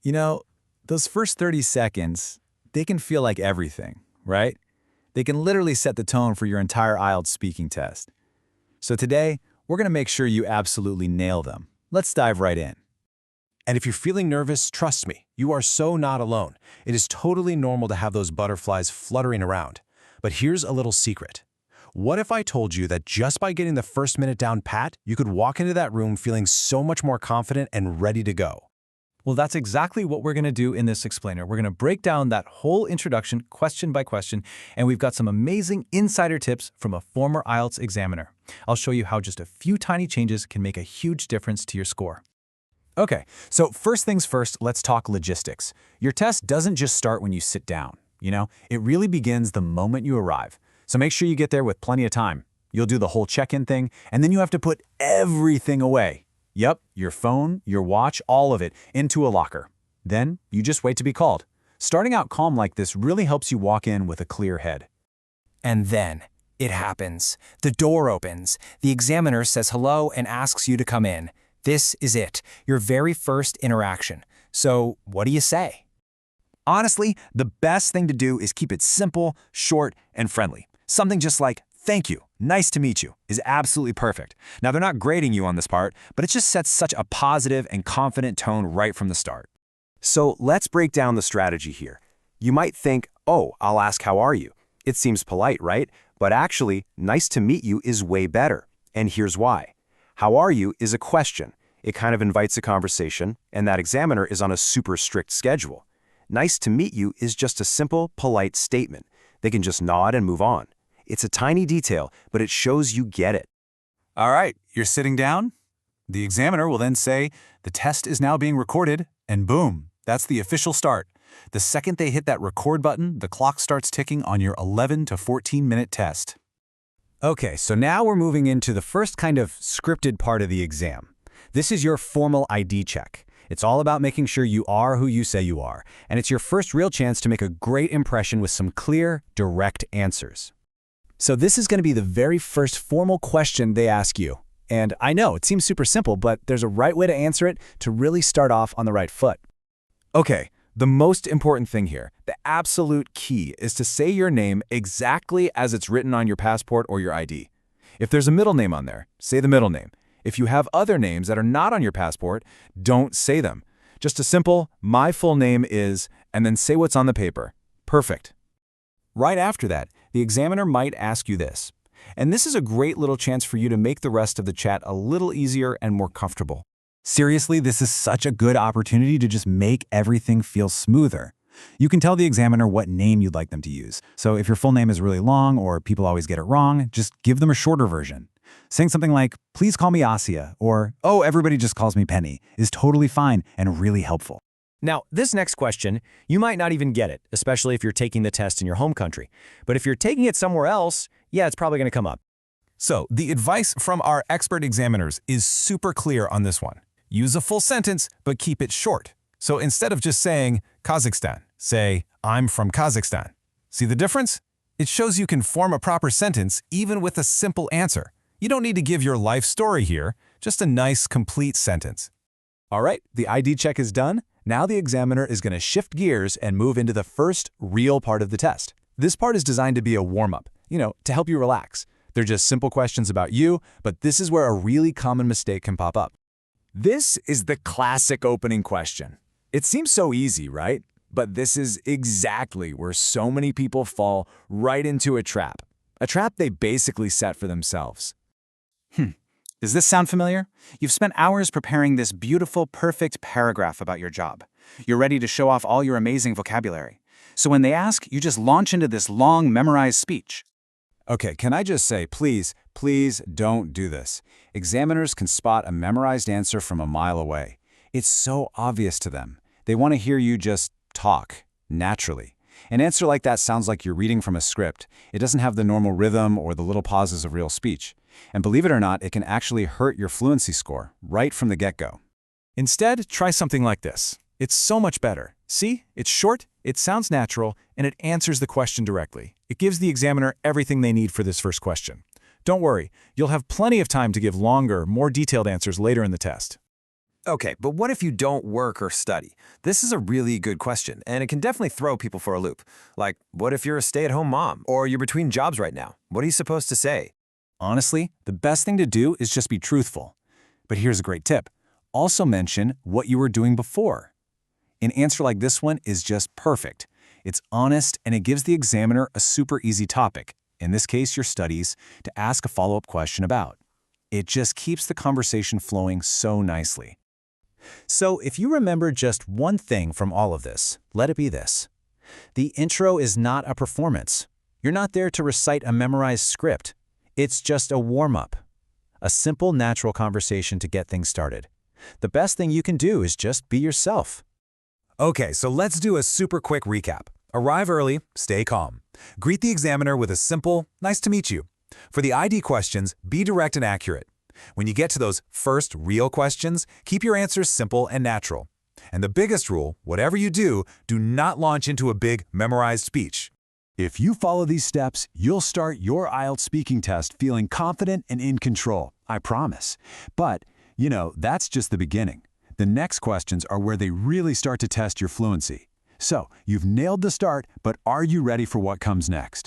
You know, those first 30 seconds, they can feel like everything, right? They can literally set the tone for your entire IELTS speaking test. So today, we're going to make sure you absolutely nail them. Let's dive right in. And if you're feeling nervous, trust me, you are so not alone. It is totally normal to have those butterflies fluttering around. But here's a little secret. What if I told you that just by getting the first minute down pat, you could walk into that room feeling so much more confident and ready to go? Well, that's exactly what we're going to do in this explainer. We're going to break down that whole introduction question by question, and we've got some amazing insider tips from a former IELTS examiner. I'll show you how just a few tiny changes can make a huge difference to your score. Okay, so first things first, let's talk logistics. Your test doesn't just start when you sit down, it really begins the moment you arrive. So make sure you get there with plenty of time. You'll do the whole check-in thing, and then you have to put everything away. Yep, your phone, your watch, all of it, into a locker. Then you just wait to be called. Starting out calm like this really helps you walk in with a clear head. And then it happens. The door opens. The examiner says hello and asks you to come in. This is it, your very first interaction. So what do you say? Honestly, the best thing to do is keep it simple, short, and friendly. Something just like, "Thank you, nice to meet you," is absolutely perfect. Now, they're not grading you on this part, but it just sets such a positive and confident tone right from the start. So let's break down the strategy here. You might think, oh, I'll ask how are you? It seems polite, right? But actually, nice to meet you is way better. And here's why. How are you is a question. It kind of invites a conversation, and that examiner is on a super strict schedule. Nice to meet you is just a simple, polite statement. They can just nod and move on. It's a tiny detail, but it shows you get it. All right, you're sitting down. The examiner will then say, "The test is now being recorded," and boom, that's the official start. The second they hit that record button, the clock starts ticking on your 11 to 14-minute test. Okay, so now we're moving into the first kind of scripted part of the exam. This is your formal ID check. It's all about making sure you are who you say you are, and it's your first real chance to make a great impression with some clear, direct answers. So this is going to be the very first formal question they ask you. And I know, it seems super simple, but there's a right way to answer it to really start off on the right foot. Okay, the most important thing here, the absolute key, is to say your name exactly as it's written on your passport or your ID. If there's a middle name on there, say the middle name. If you have other names that are not on your passport, don't say them. Just a simple, "My full name is," and then say what's on the paper. Perfect. Right after that, the examiner might ask you this. And this is a great little chance for you to make the rest of the chat a little easier and more comfortable. Seriously, this is such a good opportunity to just make everything feel smoother. You can tell the examiner what name you'd like them to use. So if your full name is really long or people always get it wrong, just give them a shorter version. Saying something like, "Please call me Asia," or "Oh, everybody just calls me Penny," is totally fine and really helpful. Now, this next question, you might not even get it, especially if you're taking the test in your home country. But if you're taking it somewhere else, yeah, it's probably going to come up. So the advice from our expert examiners is super clear on this one. Use a full sentence, but keep it short. So instead of just saying Kazakhstan, say I'm from Kazakhstan. See the difference? It shows you can form a proper sentence even with a simple answer. You don't need to give your life story here, just a nice, complete sentence. All right, the ID check is done. Now the examiner is going to shift gears and move into the first real part of the test. This part is designed to be a warm-up, to help you relax. They're just simple questions about you, but this is where a really common mistake can pop up. This is the classic opening question. It seems so easy, right? But this is exactly where so many people fall right into a trap they basically set for themselves. Does this sound familiar? You've spent hours preparing this beautiful, perfect paragraph about your job. You're ready to show off all your amazing vocabulary. So when they ask, you just launch into this long, memorized speech. Okay, can I just say, please don't do this. Examiners can spot a memorized answer from a mile away. It's so obvious to them. They want to hear you just talk, naturally. An answer like that sounds like you're reading from a script. It doesn't have the normal rhythm or the little pauses of real speech. And believe it or not, it can actually hurt your fluency score right from the get-go. Instead, try something like this. It's so much better. See, it's short, it sounds natural, and it answers the question directly. It gives the examiner everything they need for this first question. Don't worry, you'll have plenty of time to give longer, more detailed answers later in the test. Okay, but what if you don't work or study? This is a really good question, and it can definitely throw people for a loop. Like, what if you're a stay-at-home mom, or you're between jobs right now? What are you supposed to say? Honestly, the best thing to do is just be truthful. But here's a great tip. Also mention what you were doing before. An answer like this one is just perfect. It's honest and it gives the examiner a super easy topic, in this case your studies, to ask a follow-up question about. It just keeps the conversation flowing so nicely. So if you remember just one thing from all of this, let it be this. The intro is not a performance. You're not there to recite a memorized script. It's just a warm-up. A simple, natural conversation to get things started. The best thing you can do is just be yourself. Okay, so let's do a super quick recap. Arrive early, stay calm. Greet the examiner with a simple, "Nice to meet you." For the ID questions, be direct and accurate. When you get to those first real questions, keep your answers simple and natural. And the biggest rule, whatever you do not launch into a big, memorized speech. If you follow these steps, you'll start your IELTS speaking test feeling confident and in control, I promise. But, that's just the beginning. The next questions are where they really start to test your fluency. So, you've nailed the start, but are you ready for what comes next?